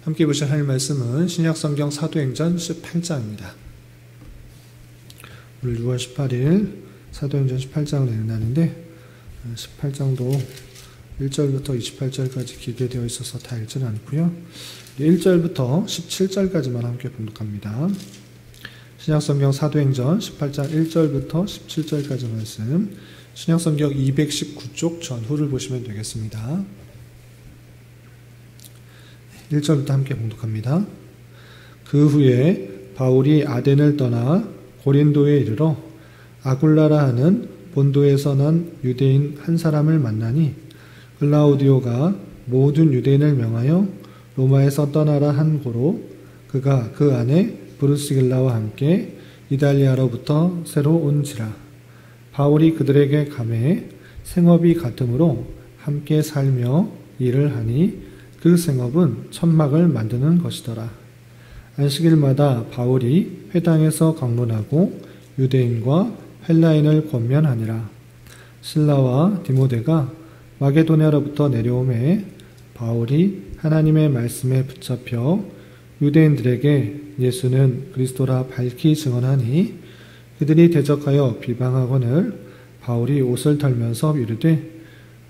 함께 보실 하나님 말씀은 신약성경 사도행전 18장입니다. 오늘 6월 18일 사도행전 18장을 읽는다는데 18장도 1절부터 28절까지 기록되어 되어 있어서 다 읽지는 않고요. 1절부터 17절까지만 함께 봉독합니다. 신약성경 사도행전 18장 1절부터 17절까지 말씀, 신약성경 219쪽 전후를 보시면 되겠습니다. 1절부터 함께 봉독합니다. 그 후에 바울이 아덴을 떠나 고린도에 이르러 아굴라라 하는 본도에서 난 유대인 한 사람을 만나니 글라우디오가 모든 유대인을 명하여 로마에서 떠나라 한 고로 그가 그 안에 브루스길라와 함께 이달리아로부터 새로 온지라. 바울이 그들에게 감해 생업이 같으므로 함께 살며 일을 하니 그 생업은 천막을 만드는 것이더라. 안식일마다 바울이 회당에서 강론하고 유대인과 헬라인을 권면하니라. 실라와 디모데가 마게도냐로부터 내려오매 바울이 하나님의 말씀에 붙잡혀 유대인들에게 예수는 그리스도라 밝히 증언하니 그들이 대적하여 비방하거늘 바울이 옷을 털면서 이르되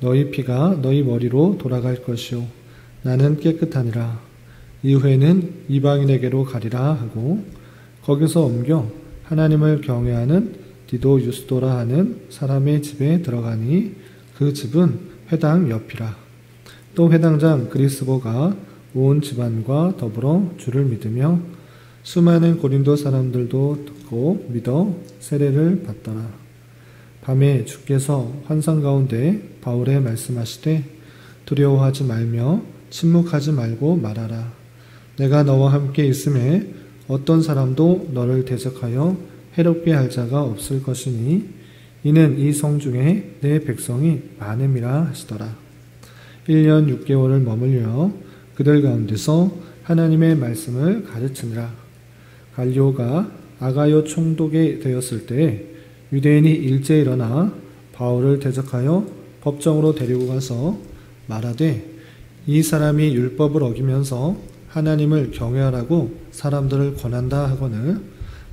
너희 피가 너희 머리로 돌아갈 것이요 나는 깨끗하니라. 이후에는 이방인에게로 가리라 하고 거기서 옮겨 하나님을 경외하는 디도 유스도라 하는 사람의 집에 들어가니 그 집은 회당 옆이라. 또 회당장 그리스보가 온 집안과 더불어 주를 믿으며 수많은 고린도 사람들도 듣고 믿어 세례를 받더라. 밤에 주께서 환상 가운데 바울에 말씀하시되 두려워하지 말며 침묵하지 말고 말하라. 내가 너와 함께 있음에 어떤 사람도 너를 대적하여 해롭게 할 자가 없을 것이니 이는 이 성 중에 내 백성이 많음이라 하시더라. 1년 6개월을 머물려 그들 가운데서 하나님의 말씀을 가르치니라. 갈리오가 아가요 총독이 되었을 때 유대인이 일제 일어나 바울을 대적하여 법정으로 데리고 가서 말하되 이 사람이 율법을 어기면서 하나님을 경외하라고 사람들을 권한다 하거늘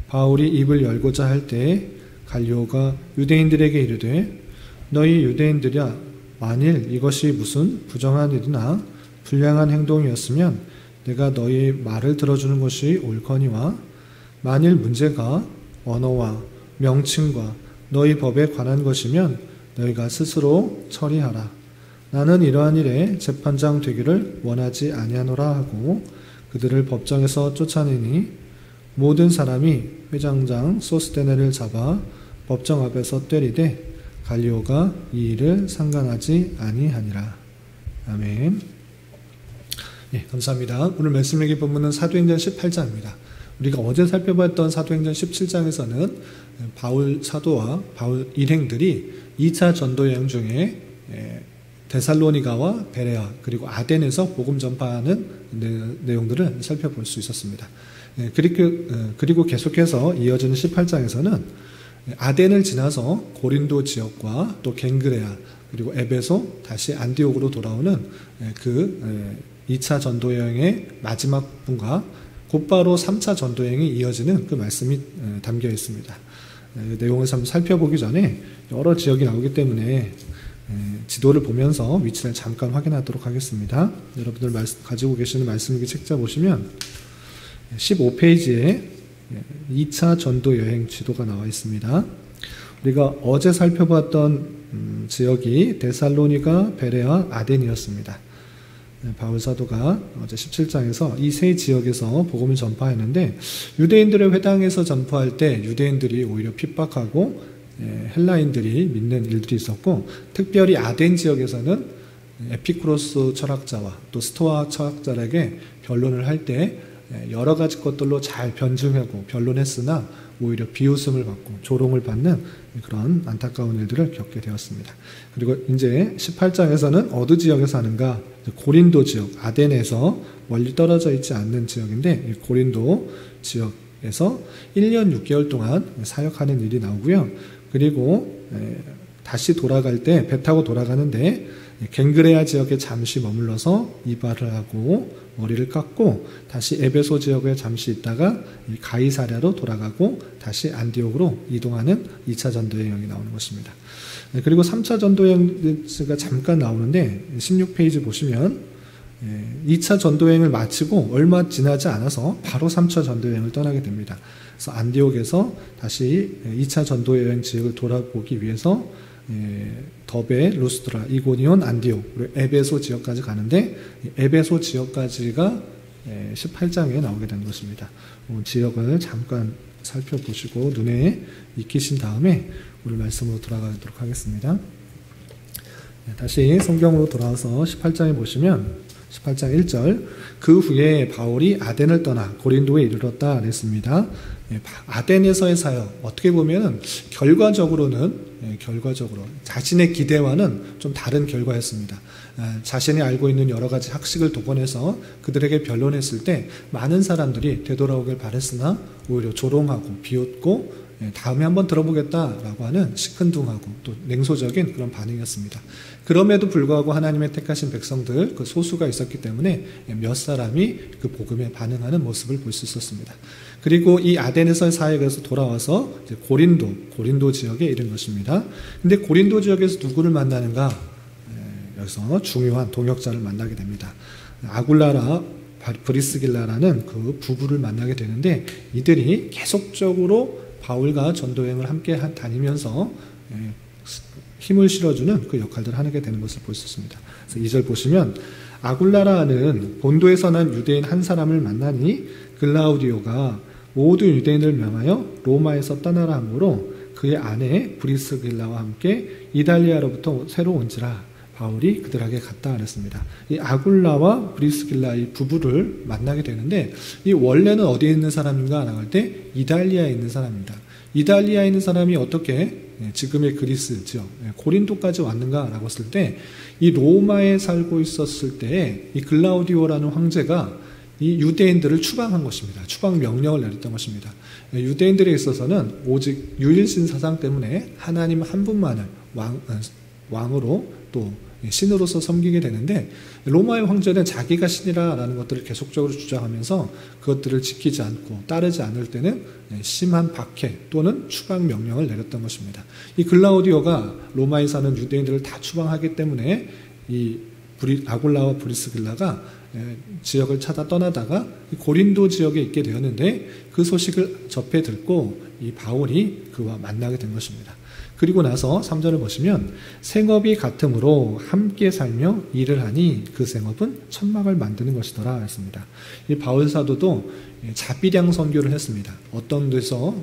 바울이 입을 열고자 할 때 갈리오가 유대인들에게 이르되 너희 유대인들이야 만일 이것이 무슨 부정한 일이나 불량한 행동이었으면 내가 너희 말을 들어주는 것이 옳거니와 만일 문제가 언어와 명칭과 너희 법에 관한 것이면 너희가 스스로 처리하라. 나는 이러한 일에 재판장 되기를 원하지 아니하노라 하고 그들을 법정에서 쫓아내니 모든 사람이 회장장 소스테네를 잡아 법정 앞에서 때리되 갈리오가 이 일을 상관하지 아니하니라. 아멘. 예, 감사합니다. 오늘 말씀 읽기 본문은 사도행전 18장입니다. 우리가 어제 살펴봤던 사도행전 17장에서는 바울 사도와 바울 일행들이 2차 전도 여행 중에 데살로니가와 베레아 그리고 아덴에서 복음 전파하는 내용들을 살펴볼 수 있었습니다. 그리고 계속해서 이어지는 18장에서는 아덴을 지나서 고린도 지역과 또 갱그레아 그리고 에베소 다시 안디옥으로 돌아오는 그 2차 전도 여행의 마지막 분과 곧바로 3차 전도 여행이 이어지는 그 말씀이 담겨 있습니다. 내용을 한번 살펴보기 전에 여러 지역이 나오기 때문에 지도를 보면서 위치를 잠깐 확인하도록 하겠습니다. 여러분들 가지고 계시는 말씀일기 책자 보시면 15페이지에 2차 전도 여행 지도가 나와 있습니다. 우리가 어제 살펴봤던 지역이 데살로니가, 베레아, 아덴이었습니다. 바울 사도가 어제 17장에서 이 세 지역에서 복음을 전파했는데 유대인들의 회당에서 전파할 때 유대인들이 오히려 핍박하고 헬라인들이 믿는 일들이 있었고 특별히 아덴 지역에서는 에피쿠로스 철학자와 또 스토아 철학자에게 변론을 할 때 여러 가지 것들로 잘 변증하고 변론했으나 오히려 비웃음을 받고 조롱을 받는 그런 안타까운 일들을 겪게 되었습니다. 그리고 이제 18장에서는 어느 지역에 사는가? 고린도 지역, 아덴에서 멀리 떨어져 있지 않는 지역인데 고린도 지역에서 1년 6개월 동안 사역하는 일이 나오고요. 그리고 다시 돌아갈 때 배 타고 돌아가는데 갱그레아 지역에 잠시 머물러서 이발을 하고 머리를 깎고 다시 에베소 지역에 잠시 있다가 가이사랴로 돌아가고 다시 안디옥으로 이동하는 2차 전도 여행이 나오는 것입니다. 그리고 3차 전도 여행가 잠깐 나오는데 16페이지 보시면 2차 전도 여행을 마치고 얼마 지나지 않아서 바로 3차 전도 여행을 떠나게 됩니다. 그래서 안디옥에서 다시 2차 전도 여행 지역을 돌아보기 위해서 더베, 루스드라, 이고니온, 안디옥, 그리고 에베소 지역까지 가는데 에베소 지역까지가 18장에 나오게 된 것입니다. 지역을 잠깐 살펴보시고 눈에 익히신 다음에 오늘 말씀으로 돌아가도록 하겠습니다. 다시 성경으로 돌아와서 18장에 보시면 18장 1절 그 후에 바울이 아덴을 떠나 고린도에 이르렀다 그랬습니다. 아덴에서의 사역 어떻게 보면 결과적으로 자신의 기대와는 좀 다른 결과였습니다. 자신이 알고 있는 여러 가지 학식을 동원해서 그들에게 변론했을 때 많은 사람들이 되돌아오길 바랬으나 오히려 조롱하고 비웃고 다음에 한번 들어보겠다라고 하는 시큰둥하고 또 냉소적인 그런 반응이었습니다. 그럼에도 불구하고 하나님의 택하신 백성들 그 소수가 있었기 때문에 몇 사람이 그 복음에 반응하는 모습을 볼 수 있었습니다. 그리고 이 아덴에서의 사역에서 돌아와서 이제 고린도 지역에 이른 것입니다. 근데 고린도 지역에서 누구를 만나는가? 여기서 중요한 동역자를 만나게 됩니다. 아굴라라 브리스길라라는 그 부부를 만나게 되는데 이들이 계속적으로 바울과 전도여행을 함께 다니면서 힘을 실어주는 그 역할들을 하게 되는 것을 볼 수 있습니다. 그래서 2절 보시면 아굴라라는 본도에서 난 유대인 한 사람을 만나니 글라우디오가 모든 유대인을 명하여 로마에서 떠나라 하므로 그의 아내 브리스길라와 함께 이달리아로부터 새로 온지라 바울이 그들에게 갔다 그랬습니다. 이 아굴라와 브리스길라 이 부부를 만나게 되는데 이 원래는 어디에 있는 사람인가 나갈 때 이달리아에 있는 사람입니다. 이달리아에 있는 사람이 어떻게 지금의 그리스 지역 고린도까지 왔는가라고 했을 때 이 로마에 살고 있었을 때 이 글라우디오라는 황제가 이 유대인들을 추방한 것입니다. 추방 명령을 내렸던 것입니다. 유대인들에 있어서는 오직 유일신 사상 때문에 하나님 한 분만을 왕으로 또 신으로서 섬기게 되는데 로마의 황제는 자기가 신이라는 것들을 계속적으로 주장하면서 그것들을 지키지 않고 따르지 않을 때는 심한 박해 또는 추방 명령을 내렸던 것입니다. 이 글라우디오가 로마에 사는 유대인들을 다 추방하기 때문에 이 아굴라와 브리스길라가 지역을 찾아 떠나다가 고린도 지역에 있게 되었는데 그 소식을 접해 듣고 이 바울이 그와 만나게 된 것입니다. 그리고 나서 3절을 보시면 생업이 같으므로 함께 살며 일을 하니 그 생업은 천막을 만드는 것이더라 했습니다. 이 바울 사도도 자비량 선교를 했습니다. 어떤 데서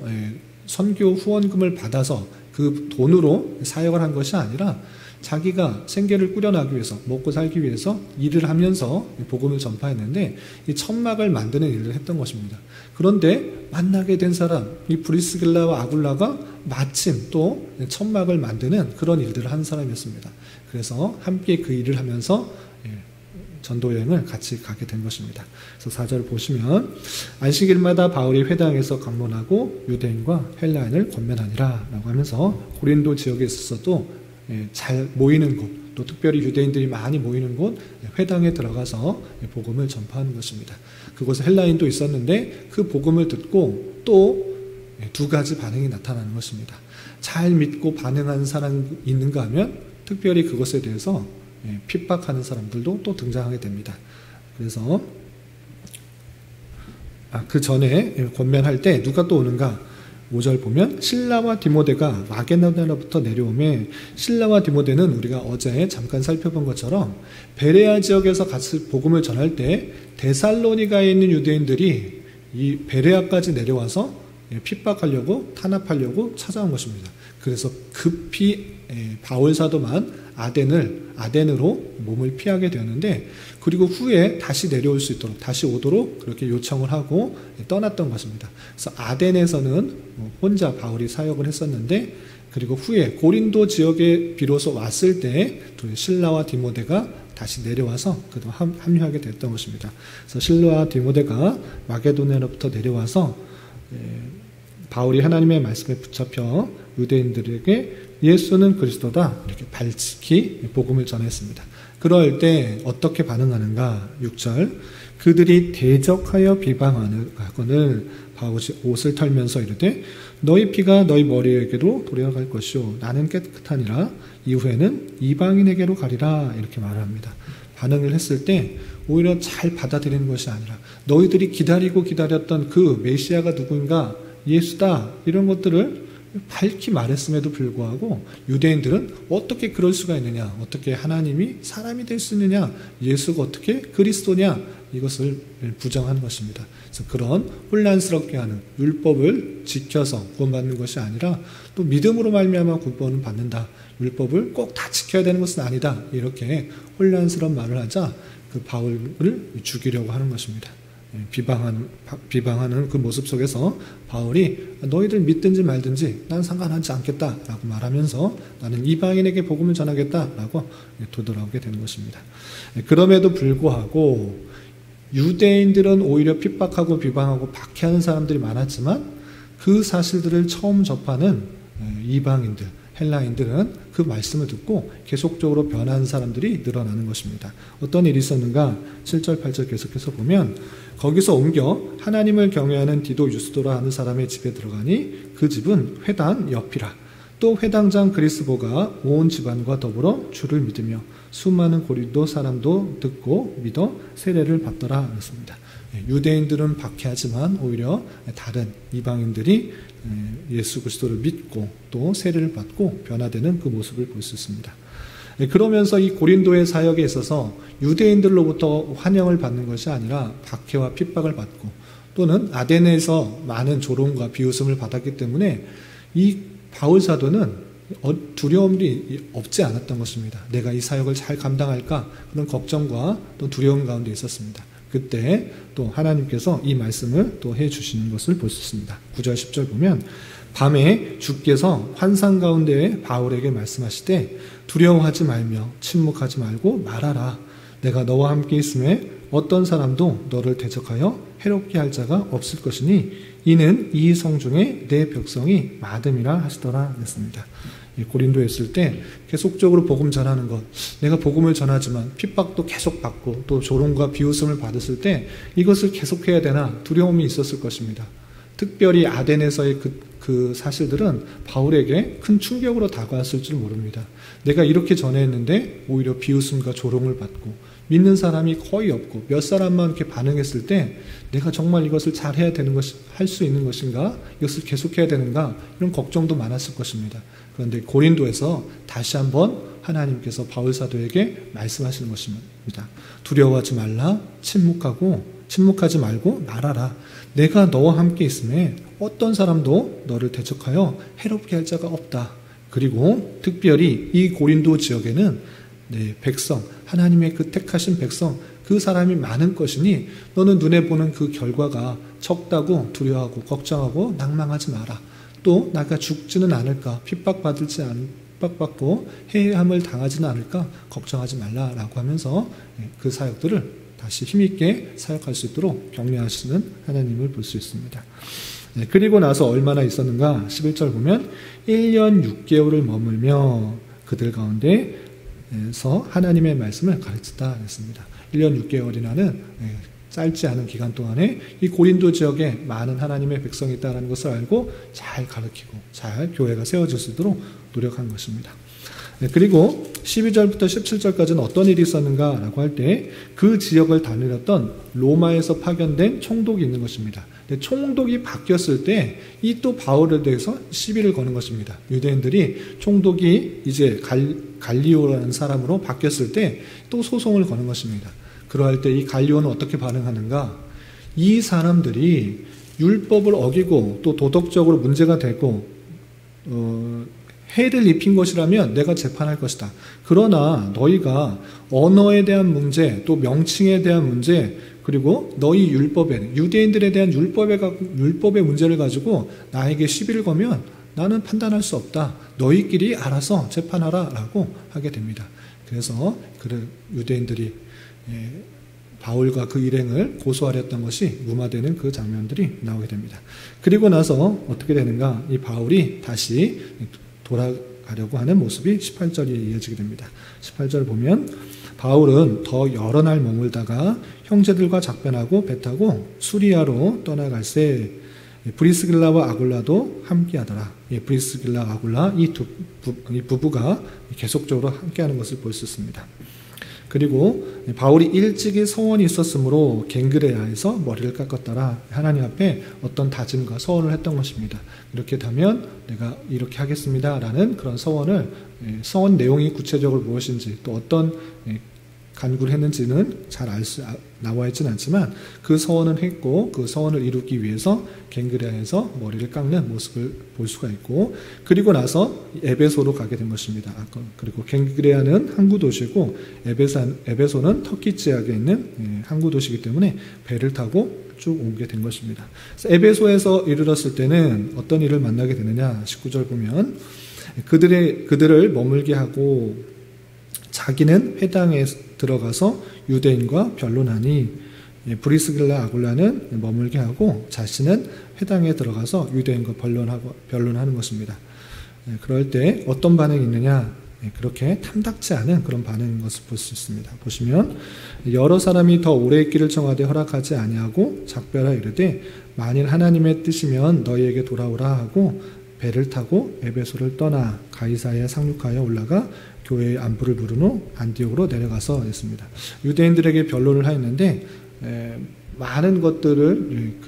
선교 후원금을 받아서 그 돈으로 사역을 한 것이 아니라 자기가 생계를 꾸려나가기 위해서 먹고 살기 위해서 일을 하면서 복음을 전파했는데 이 천막을 만드는 일을 했던 것입니다. 그런데 만나게 된 사람 이 브리스길라와 아굴라가 마침 또 천막을 만드는 그런 일들을 하는 사람이었습니다. 그래서 함께 그 일을 하면서 전도여행을 같이 가게 된 것입니다. 그래서 4절을 보시면 안식일마다 바울이 회당에서 강론하고 유대인과 헬라인을 권면하니라 라고 하면서 고린도 지역에 있어서도 잘 모이는 곳, 또 특별히 유대인들이 많이 모이는 곳 회당에 들어가서 복음을 전파하는 것입니다. 그곳에 헬라인도 있었는데 그 복음을 듣고 또 두 가지 반응이 나타나는 것입니다. 잘 믿고 반응하는 사람이 있는가 하면 특별히 그것에 대해서 핍박하는 사람들도 또 등장하게 됩니다. 그래서 그 전에 권면할 때 누가 또 오는가? 5절 보면 실라와 디모데가 마게도냐로부터 내려오매 실라와 디모데는 우리가 어제 잠깐 살펴본 것처럼 베레아 지역에서 같이 복음을 전할 때 데살로니가에 있는 유대인들이 이 베레아까지 내려와서 핍박하려고 탄압하려고 찾아온 것입니다. 그래서 급히 바울 사도만 아덴으로 몸을 피하게 되었는데 그리고 후에 다시 내려올 수 있도록 다시 오도록 그렇게 요청을 하고 떠났던 것입니다. 그래서 아덴에서는 혼자 바울이 사역을 했었는데 그리고 후에 고린도 지역에 비로소 왔을 때 실라와 디모데가 다시 내려와서 그도 합류하게 됐던 것입니다. 그래서 실라와 디모데가 마게도냐로부터 내려와서 바울이 하나님의 말씀에 붙잡혀 유대인들에게 예수는 그리스도다 이렇게 발칙히 복음을 전했습니다. 그럴 때 어떻게 반응하는가? 6절 그들이 대적하여 비방하거늘 바울이 옷을 털면서 이르되 너희 피가 너희 머리에게로 돌아갈 것이요 나는 깨끗하니라 이후에는 이방인에게로 가리라 이렇게 말합니다. 반응을 했을 때 오히려 잘 받아들이는 것이 아니라 너희들이 기다리고 기다렸던 그 메시아가 누구인가? 예수다 이런 것들을 밝히 말했음에도 불구하고 유대인들은 어떻게 그럴 수가 있느냐, 어떻게 하나님이 사람이 될 수 있느냐, 예수가 어떻게 그리스도냐 이것을 부정하는 것입니다. 그래서 그런 혼란스럽게 하는 율법을 지켜서 구원받는 것이 아니라 또 믿음으로 말미암아 구원을 받는다. 율법을 꼭 다 지켜야 되는 것은 아니다. 이렇게 혼란스러운 말을 하자 그 바울을 죽이려고 하는 것입니다. 비방하는 그 모습 속에서 바울이 너희들 믿든지 말든지 난 상관하지 않겠다라고 말하면서 나는 이방인에게 복음을 전하겠다라고 되돌아오게 되는 것입니다. 그럼에도 불구하고 유대인들은 오히려 핍박하고 비방하고 박해하는 사람들이 많았지만 그 사실들을 처음 접하는 이방인들, 헬라인들은 그 말씀을 듣고 계속적으로 변하는 사람들이 늘어나는 것입니다. 어떤 일이 있었는가? 7절, 8절 계속해서 보면 거기서 옮겨 하나님을 경외하는 디도 유스도라 하는 사람의 집에 들어가니 그 집은 회당 옆이라. 또 회당장 그리스보가 온 집안과 더불어 주를 믿으며 수많은 고린도 사람도 듣고 믿어 세례를 받더라 그랬습니다. 유대인들은 박해하지만 오히려 다른 이방인들이 예수 그리스도를 믿고 또 세례를 받고 변화되는 그 모습을 볼 수 있습니다. 그러면서 이 고린도의 사역에 있어서 유대인들로부터 환영을 받는 것이 아니라 박해와 핍박을 받고 또는 아데네에서 많은 조롱과 비웃음을 받았기 때문에 이 바울 사도는 두려움이 없지 않았던 것입니다. 내가 이 사역을 잘 감당할까? 그런 걱정과 또 두려움 가운데 있었습니다. 그때 또 하나님께서 이 말씀을 또 해주시는 것을 볼 수 있습니다. 9절 10절 보면 밤에 주께서 환상 가운데 바울에게 말씀하시되 두려워하지 말며 침묵하지 말고 말하라. 내가 너와 함께 있음에 어떤 사람도 너를 대적하여 해롭게 할 자가 없을 것이니 이는 이 성중에 내 백성이 마음이라 하시더라 했습니다. 고린도에 있을 때 계속적으로 복음 전하는 것, 내가 복음을 전하지만 핍박도 계속 받고 또 조롱과 비웃음을 받았을 때 이것을 계속해야 되나 두려움이 있었을 것입니다. 특별히 아덴에서의 그 사실들은 바울에게 큰 충격으로 다가왔을 줄 모릅니다. 내가 이렇게 전했는데 오히려 비웃음과 조롱을 받고 믿는 사람이 거의 없고 몇 사람만 이렇게 반응했을 때 내가 정말 이것을 잘해야 되는 것이 할 수 있는 것인가? 이것을 계속해야 되는가? 이런 걱정도 많았을 것입니다. 그런데 고린도에서 다시 한번 하나님께서 바울 사도에게 말씀하시는 것입니다. 두려워하지 말라. 침묵하지 말고 말하라. 내가 너와 함께 있음에 어떤 사람도 너를 대적하여 해롭게 할 자가 없다. 그리고 특별히 이 고린도 지역에는 백성, 하나님의 그 택하신 백성, 그 사람이 많은 것이니 너는 눈에 보는 그 결과가 적다고 두려워하고 걱정하고 낭망하지 마라. 또 내가 죽지는 않을까, 핍박받고 해함을 당하지는 않을까 걱정하지 말라라고 하면서 그 사역들을 다시 힘있게 사역할 수 있도록 격려하시는 하나님을 볼 수 있습니다. 그리고 나서 얼마나 있었는가? 11절 보면 1년 6개월을 머물며 그들 가운데서 하나님의 말씀을 가르치다 했습니다. 1년 6개월이라는 짧지 않은 기간 동안에 이 고린도 지역에 많은 하나님의 백성이 있다는 것을 알고 잘 가르치고 잘 교회가 세워질 수 있도록 노력한 것입니다. 그리고 12절부터 17절까지는 어떤 일이 있었는가라고 할 때 그 지역을 다스렸던 로마에서 파견된 총독이 있는 것입니다. 총독이 바뀌었을 때 이 또 바울에 대해서 시비를 거는 것입니다. 유대인들이 총독이 이제 갈리오라는 사람으로 바뀌었을 때 또 소송을 거는 것입니다. 그러할 때 이 갈리오는 어떻게 반응하는가? 이 사람들이 율법을 어기고 또 도덕적으로 문제가 되고 해를 입힌 것이라면 내가 재판할 것이다. 그러나 너희가 언어에 대한 문제, 또 명칭에 대한 문제, 그리고 너희 율법에, 유대인들에 대한 율법의 문제를 가지고 나에게 시비를 거면 나는 판단할 수 없다. 너희끼리 알아서 재판하라 라고 하게 됩니다. 그래서 유대인들이 바울과 그 일행을 고소하렸던 것이 무마되는 그 장면들이 나오게 됩니다. 그리고 나서 어떻게 되는가? 이 바울이 다시 돌아갈 가려고 하는 모습이 18절에 이어지게 됩니다. 18절 보면 바울은 더 여러 날 머물다가 형제들과 작별하고 배 타고 수리아로 떠나갈새 브리스길라와 아굴라도 함께하더라. 브리스길라, 아굴라 이 부부가 계속적으로 함께하는 것을 볼 수 있습니다. 그리고 바울이 일찍이 서원이 있었으므로 갱그레아에서 머리를 깎았더라. 하나님 앞에 어떤 다짐과 서원을 했던 것입니다. 이렇게 되면 내가 이렇게 하겠습니다 라는 그런 서원 내용이 구체적으로 무엇인지 또 어떤 간구를 했는지는 잘 나와 있지는 않지만 그 서원은 했고 그 서원을 이루기 위해서 갱그레아에서 머리를 깎는 모습을 볼 수가 있고 그리고 나서 에베소로 가게 된 것입니다. 그리고 갱그레아는 항구 도시고 에베소는 터키 지역에 있는 항구 도시이기 때문에 배를 타고 쭉 오게 된 것입니다. 에베소에서 이르렀을 때는 어떤 일을 만나게 되느냐 19절 보면 그들을 머물게 하고 자기는 회당에 들어가서 유대인과 변론하니 브리스길라 아굴라는 머물게 하고 자신은 회당에 들어가서 유대인과 변론하는 것입니다. 그럴 때 어떤 반응이 있느냐 그렇게 탐탁지 않은 그런 반응인 것을 볼 수 있습니다. 보시면 여러 사람이 더 오래 있기를 청하되 허락하지 아니하고 작별하 이르되 만일 하나님의 뜻이면 너희에게 돌아오라 하고 배를 타고 에베소를 떠나 가이사야에 상륙하여 올라가 교회의 안부를 부른 후 안디옥으로 내려가서 했습니다. 유대인들에게 변론을 하였는데 많은 것들을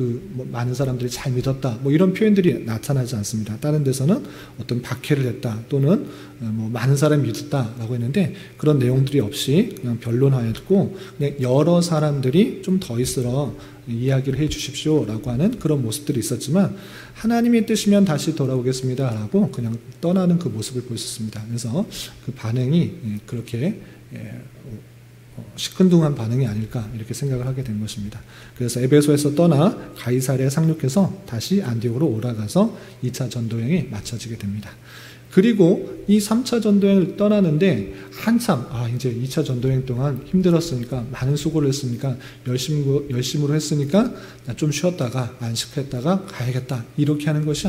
많은 사람들이 잘 믿었다 이런 표현들이 나타나지 않습니다. 다른 데서는 어떤 박해를 했다 또는 많은 사람이 믿었다라고 했는데 그런 내용들이 없이 그냥 변론하였고 그냥 여러 사람들이 좀 더 있으러 이야기를 해 주십시오라고 하는 그런 모습들이 있었지만 하나님의 뜻이면 다시 돌아오겠습니다 라고 그냥 떠나는 그 모습을 볼 수 있습니다. 그래서 그 반응이 그렇게 시큰둥한 반응이 아닐까 이렇게 생각을 하게 된 것입니다. 그래서 에베소에서 떠나 가이사랴에 상륙해서 다시 안디옥으로 올라가서 2차 전도여행이 마쳐지게 됩니다. 그리고 이 3차 전도여행을 떠나는데 한참 이제 2차 전도여행 동안 힘들었으니까 많은 수고를 했으니까 열심으로 했으니까 나 좀 쉬었다가 안식했다가 가야겠다 이렇게 하는 것이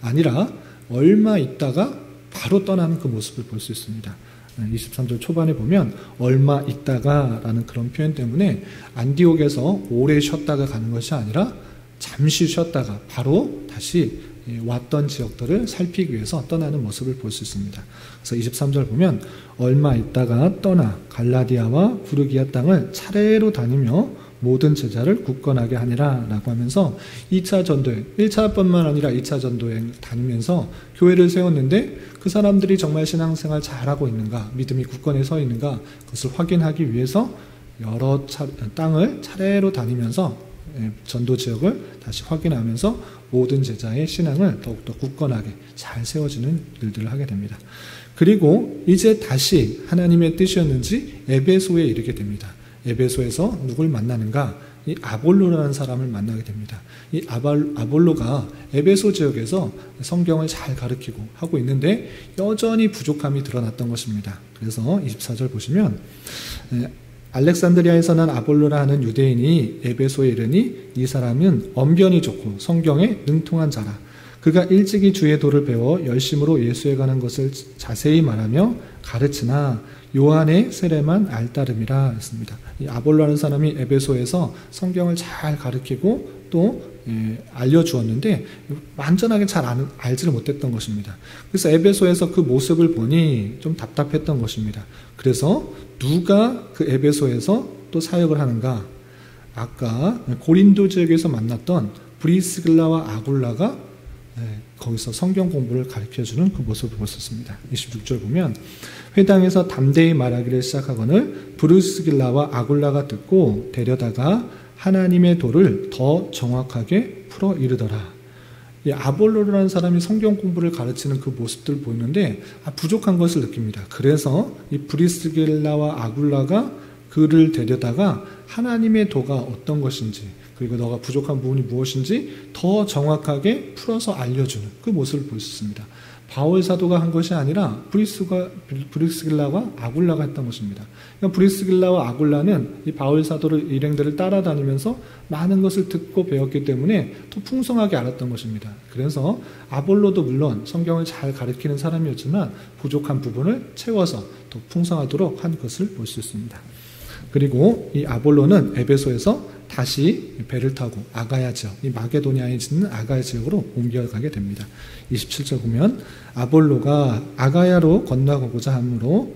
아니라 얼마 있다가 바로 떠나는 그 모습을 볼 수 있습니다. 23절 초반에 보면 얼마 있다가 라는 그런 표현 때문에 안디옥에서 오래 쉬었다가 가는 것이 아니라 잠시 쉬었다가 바로 다시 왔던 지역들을 살피기 위해서 떠나는 모습을 볼 수 있습니다. 그래서 23절 보면 얼마 있다가 떠나 갈라디아와 부르기아 땅을 차례로 다니며 모든 제자를 굳건하게 하니라 라고 하면서 2차 전도여행 1차뿐만 아니라 2차 전도여행 다니면서 교회를 세웠는데 그 사람들이 정말 신앙생활 잘하고 있는가 믿음이 굳건히 서 있는가 그것을 확인하기 위해서 여러 땅을 차례로 다니면서 전도 지역을 다시 확인하면서 모든 제자의 신앙을 더욱더 굳건하게 잘 세워지는 일들을 하게 됩니다. 그리고 이제 다시 하나님의 뜻이었는지 에베소에 이르게 됩니다. 에베소에서 누굴 만나는가? 이 아볼로라는 사람을 만나게 됩니다. 이 아볼로가 에베소 지역에서 성경을 잘 가르치고 하고 있는데 여전히 부족함이 드러났던 것입니다. 그래서 24절 보시면 알렉산드리아에서 난 아볼로라 하는 유대인이 에베소에 이르니 이 사람은 언변이 좋고 성경에 능통한 자라. 그가 일찍이 주의 도를 배워 열심으로 예수에 관한 것을 자세히 말하며 가르치나 요한의 세례만 알따름이라 했습니다. 이 아볼로라는 사람이 에베소에서 성경을 잘 가르치고 또 알려주었는데 완전하게 잘 알지를 못했던 것입니다. 그래서 에베소에서 그 모습을 보니 좀 답답했던 것입니다. 그래서 누가 그 에베소에서 또 사역을 하는가? 아까 고린도 지역에서 만났던 브리스길라와 아굴라가 거기서 성경 공부를 가르쳐주는 그 모습을 보셨습니다. 26절 보면 회당에서 담대히 말하기를 시작하거늘 브리스길라와 아굴라가 듣고 데려다가 하나님의 도를 더 정확하게 풀어 이르더라. 이 아볼로라는 사람이 성경 공부를 가르치는 그 모습들을 보이는데 부족한 것을 느낍니다. 그래서 이 브리스길라와 아굴라가 그를 데려다가 하나님의 도가 어떤 것인지 그리고 너가 부족한 부분이 무엇인지 더 정확하게 풀어서 알려주는 그 모습을 볼 수 있습니다. 바울 사도가 한 것이 아니라 브리스길라와 아굴라가 했던 것입니다. 그러니까 브리스길라와 아굴라는 이 바울 사도를 일행들을 따라다니면서 많은 것을 듣고 배웠기 때문에 더 풍성하게 알았던 것입니다. 그래서 아볼로도 물론 성경을 잘 가르치는 사람이었지만 부족한 부분을 채워서 더 풍성하도록 한 것을 볼 수 있습니다. 그리고 이 아볼로는 에베소에서 다시 배를 타고 아가야 지역, 이 마게도니아에 있는 아가야 지역으로 옮겨가게 됩니다. 27절 보면 아볼로가 아가야로 건너가고자 하므로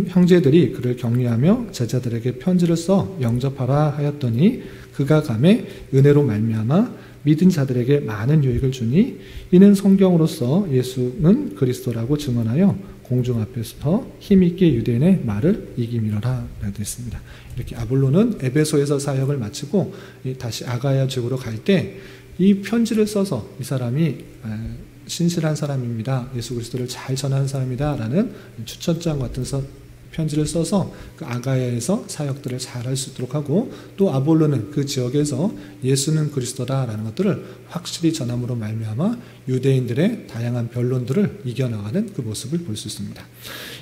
형제들이 그를 격려하며 제자들에게 편지를 써 영접하라 하였더니 그가 감에 은혜로 말미암아 믿은 자들에게 많은 유익을 주니 이는 성경으로서 예수는 그리스도라고 증언하여 공중 앞에서 힘있게 유대인의 말을 이기미러라 라고 했습니다. 이렇게 아볼로는 에베소에서 사역을 마치고 다시 아가야 지역으로 갈 때 이 편지를 써서 이 사람이 신실한 사람입니다. 예수 그리스도를 잘 전하는 사람이다 라는 추천장 같은 편지를 써서 그 아가야에서 사역들을 잘 할 수 있도록 하고, 또 아볼로는 그 지역에서 예수는 그리스도다라는 것들을 확실히 전함으로 말미암아 유대인들의 다양한 변론들을 이겨나가는 그 모습을 볼 수 있습니다.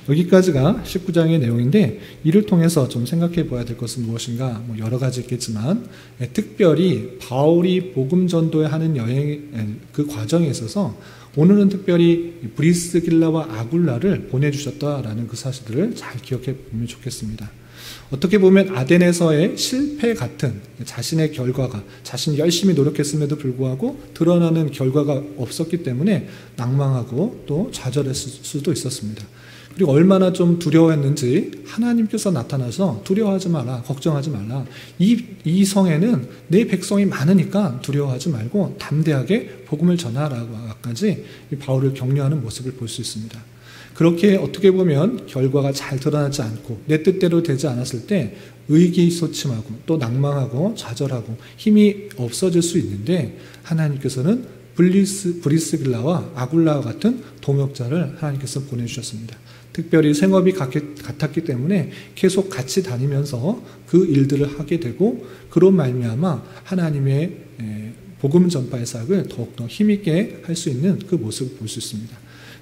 여기까지가 19장의 내용인데, 이를 통해서 좀 생각해 보아야 될 것은 무엇인가, 여러 가지 있겠지만 특별히 바울이 복음 전도에 하는 그 과정에 있어서 오늘은 특별히 브리스길라와 아굴라를 보내주셨다라는 그 사실들을 잘 기억해 보면 좋겠습니다. 어떻게 보면 아덴에서의 실패 같은 자신의 결과가, 자신이 열심히 노력했음에도 불구하고 드러나는 결과가 없었기 때문에 낭망하고 또 좌절했을 수도 있었습니다. 그리고 얼마나 좀 두려워했는지 하나님께서 나타나서 두려워하지 마라, 걱정하지 말라. 이 성에는 내 백성이 많으니까 두려워하지 말고 담대하게 복음을 전하라고까지 바울을 격려하는 모습을 볼 수 있습니다. 그렇게 어떻게 보면 결과가 잘 드러나지 않고 내 뜻대로 되지 않았을 때 의기소침하고 또 낭망하고 좌절하고 힘이 없어질 수 있는데, 하나님께서는 브리스길라와 아굴라와 같은 동역자를 하나님께서 보내주셨습니다. 특별히 생업이 같았기 때문에 계속 같이 다니면서 그 일들을 하게 되고, 그로 말미암아 하나님의 복음 전파의 사역을 더욱더 힘있게 할 수 있는 그 모습을 볼 수 있습니다.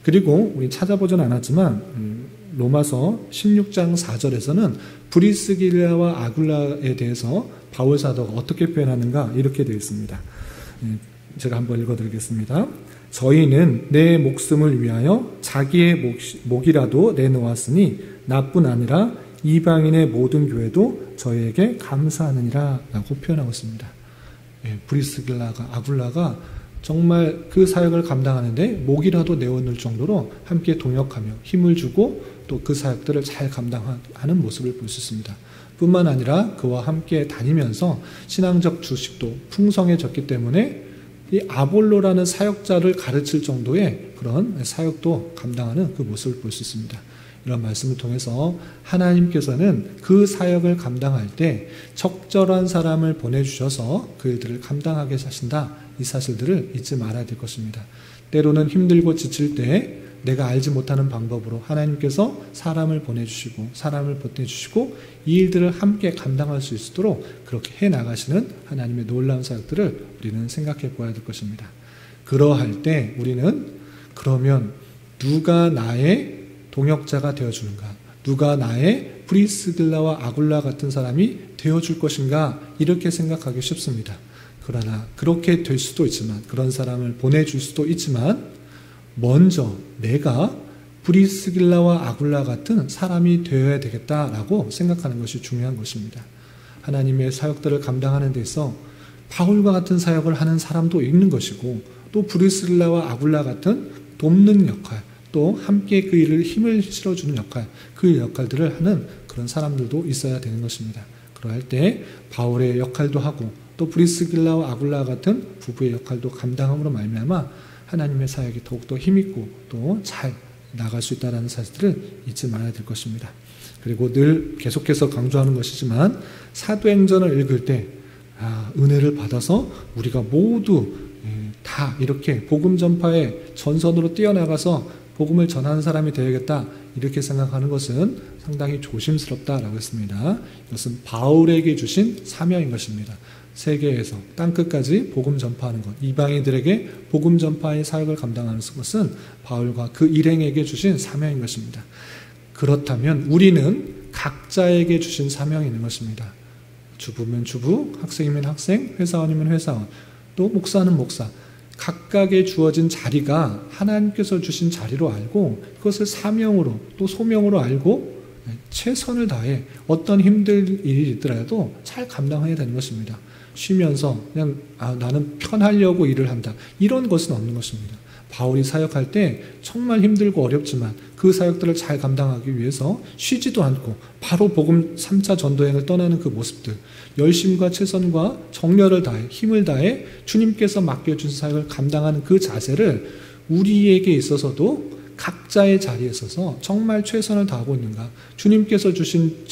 그리고 우리 찾아보진 않았지만 로마서 16장 4절에서는 브리스길라와 아굴라에 대해서 바울 사도가 어떻게 표현하는가 이렇게 되어 있습니다. 제가 한번 읽어드리겠습니다. 저희는 내 목숨을 위하여 자기의 목이라도 내놓았으니 나뿐 아니라 이방인의 모든 교회도 저희에게 감사하느니라 라고 표현하고 있습니다. 브리스길라가 아굴라가 정말 그 사역을 감당하는데 목이라도 내어놓을 정도로 함께 동역하며 힘을 주고 또 그 사역들을 잘 감당하는 모습을 볼 수 있습니다. 뿐만 아니라 그와 함께 다니면서 신앙적 주식도 풍성해졌기 때문에 이 아볼로라는 사역자를 가르칠 정도의 그런 사역도 감당하는 그 모습을 볼 수 있습니다. 이런 말씀을 통해서 하나님께서는 그 사역을 감당할 때 적절한 사람을 보내주셔서 그 일들을 감당하게 하신다, 이 사실들을 잊지 말아야 될 것입니다. 때로는 힘들고 지칠 때 내가 알지 못하는 방법으로 하나님께서 사람을 보내주시고 사람을 보내주시고 이 일들을 함께 감당할 수 있도록 그렇게 해나가시는 하나님의 놀라운 사역들을 우리는 생각해 보아야 될 것입니다. 그러할 때 우리는 그러면 누가 나의 동역자가 되어주는가, 누가 나의 브리스길라와 아굴라 같은 사람이 되어줄 것인가, 이렇게 생각하기 쉽습니다. 그러나 그렇게 될 수도 있지만, 그런 사람을 보내줄 수도 있지만, 먼저 내가 브리스길라와 아굴라 같은 사람이 되어야 되겠다라고 생각하는 것이 중요한 것입니다. 하나님의 사역들을 감당하는 데 있어 바울과 같은 사역을 하는 사람도 있는 것이고, 또 브리스길라와 아굴라 같은 돕는 역할, 또 함께 그 일을 힘을 실어주는 역할, 그 역할들을 하는 그런 사람들도 있어야 되는 것입니다. 그러할 때 바울의 역할도 하고 또 브리스길라와 아굴라 같은 부부의 역할도 감당함으로 말미암아 하나님의 사역이 더욱더 힘있고 또 잘 나갈 수 있다는 사실들을 잊지 말아야 될 것입니다. 그리고 늘 계속해서 강조하는 것이지만, 사도행전을 읽을 때 은혜를 받아서 우리가 모두 다 이렇게 복음 전파의 전선으로 뛰어나가서 복음을 전하는 사람이 되어야겠다 이렇게 생각하는 것은 상당히 조심스럽다라고 했습니다. 이것은 바울에게 주신 사명인 것입니다. 세계에서 땅끝까지 복음 전파하는 것, 이방인들에게 복음 전파의 사역을 감당하는 것은 바울과 그 일행에게 주신 사명인 것입니다. 그렇다면 우리는 각자에게 주신 사명이 있는 것입니다. 주부면 주부, 학생이면 학생, 회사원이면 회사원, 또 목사는 목사. 각각의 주어진 자리가 하나님께서 주신 자리로 알고 그것을 사명으로 또 소명으로 알고 최선을 다해 어떤 힘들 일이 있더라도 잘 감당해야 되는 것입니다. 쉬면서 그냥 나는 편하려고 일을 한다. 이런 것은 없는 것입니다. 바울이 사역할 때 정말 힘들고 어렵지만 그 사역들을 잘 감당하기 위해서 쉬지도 않고 바로 복음 3차 전도행을 떠나는 그 모습들, 열심과 최선과 정열을 다해 힘을 다해 주님께서 맡겨준 사역을 감당하는 그 자세를 우리에게 있어서도 각자의 자리에 있어서 정말 최선을 다하고 있는가, 주님께서 주신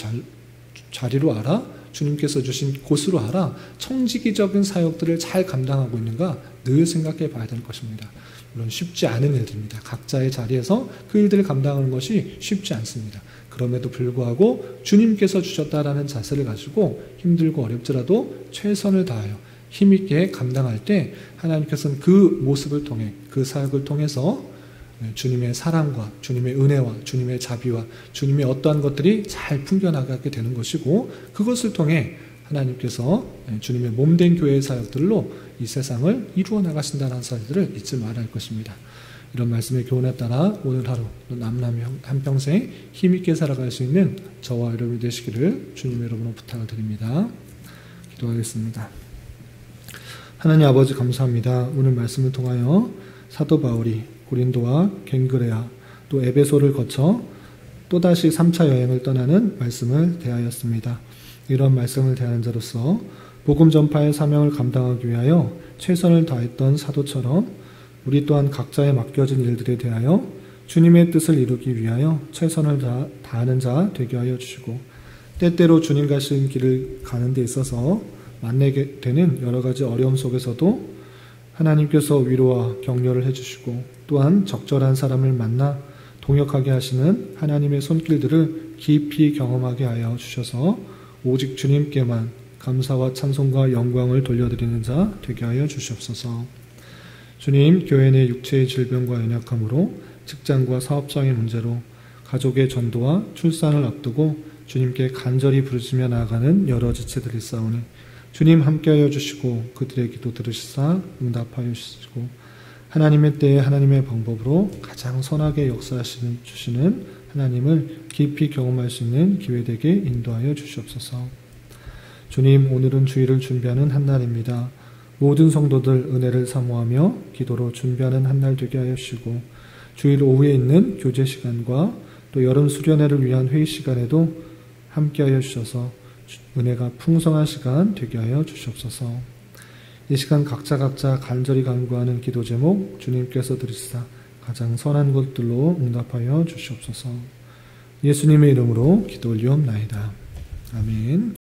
자리로 알아, 주님께서 주신 곳으로 알아 청지기적인 사역들을 잘 감당하고 있는가 늘 생각해 봐야 될 것입니다. 물론 쉽지 않은 일들입니다. 각자의 자리에서 그 일들을 감당하는 것이 쉽지 않습니다. 그럼에도 불구하고 주님께서 주셨다라는 자세를 가지고 힘들고 어렵더라도 최선을 다하여 힘있게 감당할 때 하나님께서는 그 모습을 통해 그 사역을 통해서 주님의 사랑과 주님의 은혜와 주님의 자비와 주님의 어떠한 것들이 잘 풍겨나가게 되는 것이고 그것을 통해 하나님께서 주님의 몸된 교회의 사역들로 이 세상을 이루어 나가신다는 사실들을 잊지 말아야 할 것입니다. 이런 말씀의 교훈에 따라 오늘 하루 남남이 한평생 힘있게 살아갈 수 있는 저와 여러분이 되시기를 주님 여러분으로 부탁을 드립니다. 기도하겠습니다. 하나님 아버지 감사합니다. 오늘 말씀을 통하여 사도 바울이 고린도와 갱그레아 또 에베소를 거쳐 또다시 3차 여행을 떠나는 말씀을 대하였습니다. 이런 말씀을 대하는 자로서 복음 전파의 사명을 감당하기 위하여 최선을 다했던 사도처럼 우리 또한 각자의 맡겨진 일들에 대하여 주님의 뜻을 이루기 위하여 최선을 다하는 자 되게 하여 주시고 때때로 주님 가신 길을 가는 데 있어서 만나게 되는 여러 가지 어려움 속에서도 하나님께서 위로와 격려를 해주시고 또한 적절한 사람을 만나 동역하게 하시는 하나님의 손길들을 깊이 경험하게 하여 주셔서 오직 주님께만 감사와 찬송과 영광을 돌려드리는 자 되게 하여 주시옵소서. 주님, 교회 내 육체의 질병과 연약함으로 직장과 사업장의 문제로 가족의 전도와 출산을 앞두고 주님께 간절히 부르짖며 나아가는 여러 지체들이 있사오니 주님 함께하여 주시고 그들의 기도 들으시사 응답하여 주시고 하나님의 때에 하나님의 방법으로 가장 선하게 주시는 하나님을 깊이 경험할 수 있는 기회되게 인도하여 주시옵소서. 주님, 오늘은 주일을 준비하는 한날입니다. 모든 성도들 은혜를 사모하며 기도로 준비하는 한날 되게 하여 주시고 주일 오후에 있는 교제 시간과 또 여름 수련회를 위한 회의 시간에도 함께하여 주셔서 은혜가 풍성한 시간 되게 하여 주시옵소서. 이 시간 각자 간절히 간구하는 기도 제목 주님께서 들으시사 가장 선한 것들로 응답하여 주시옵소서. 예수님의 이름으로 기도 올리옵나이다. 아멘.